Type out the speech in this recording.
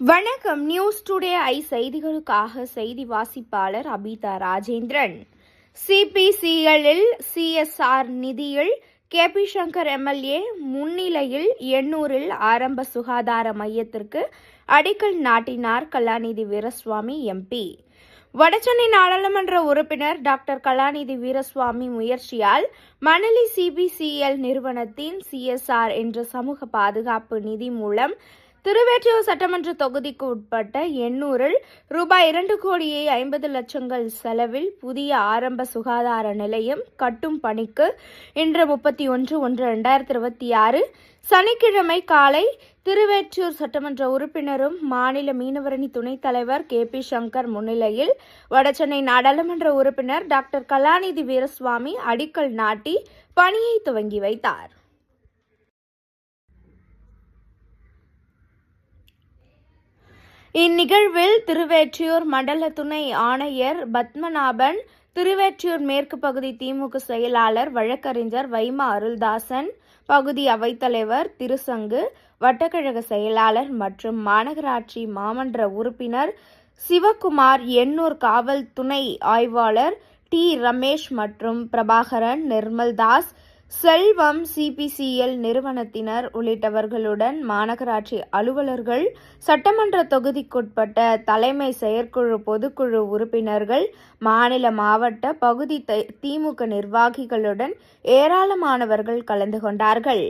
வணக்கம். News today செய்திகளுக்காக செய்தி வாசிப்பாளர் அபிதா ராஜேந்திரன். சிபிசிஎல்லில் சிஎஸ்ஆர் நிதியில் கேபி சங்கர் எம்எல்ஏ முன்னிலையில் எண்ணூரில் ஆரம்ப சுகாதார மையத்திற்கு அடிக்கல் நாட்டினார் கலாநிதி வீரசுவாமி எம்பி. வடசென்னை நாடாளுமன்ற உறுப்பினர் டாக்டர் கலாநிதி வீரசுவாமி முயற்சியால் மணலி சிபிசிஎல் நிறுவனத்தின் சிஎஸ்ஆர் என்ற சமூக பாதுகாப்பு நிதி மூலம் திருவேற்றியூர் சட்டமன்ற தொகுதிக்கு உட்பட்ட எண்ணூரில் ரூபாய் 2,50,00,000 செலவில் புதிய ஆரம்ப சுகாதார நிலையம் கட்டும் பணிக்கு இன்று 31/1/2026 சனிக்கிழமை காலை திருவேற்றியூர் சட்டமன்ற உறுப்பினரும் மாநில மீனவரணி துணைத் தலைவர் கேபி சங்கர் முன்னிலையில் வடசென்னை நாடாளுமன்ற உறுப்பினர் டாக்டர் கலாநிதி வீரசுவாமி அடிக்கல் நாட்டி பணியை துவங்கி வைத்தார். இந்நிகழ்வில் திருவேற்றியூர் மண்டல துணை ஆணையர் பத்மநாபன், திருவேற்றியூர் மேற்கு பகுதி திமுக செயலாளர் வழக்கறிஞர் வைமா அருள்தாசன், பகுதி அவைத்தலைவர் திருசங்கு, வட்டக்கழக செயலாளர் மற்றும் மாநகராட்சி மாமன்ற உறுப்பினர் சிவக்குமார், எண்ணூர் காவல் துணை ஆய்வாளர் டி. ரமேஷ் மற்றும் பிரபாகரன், நிர்மல்தாஸ், செல்வம், சிபிசிஎல் நிறுவனத்தினர் உள்ளிட்டவர்களுடன் மாநகராட்சி அலுவலர்கள், சட்டமன்ற தொகுதிக்குட்பட்ட தலைமை செயற்குழு பொதுக்குழு உறுப்பினர்கள், மாநில மாவட்ட பகுதி திமுக நிர்வாகிகளுடன் ஏராளமானவர்கள் கலந்து கொண்டார்கள்.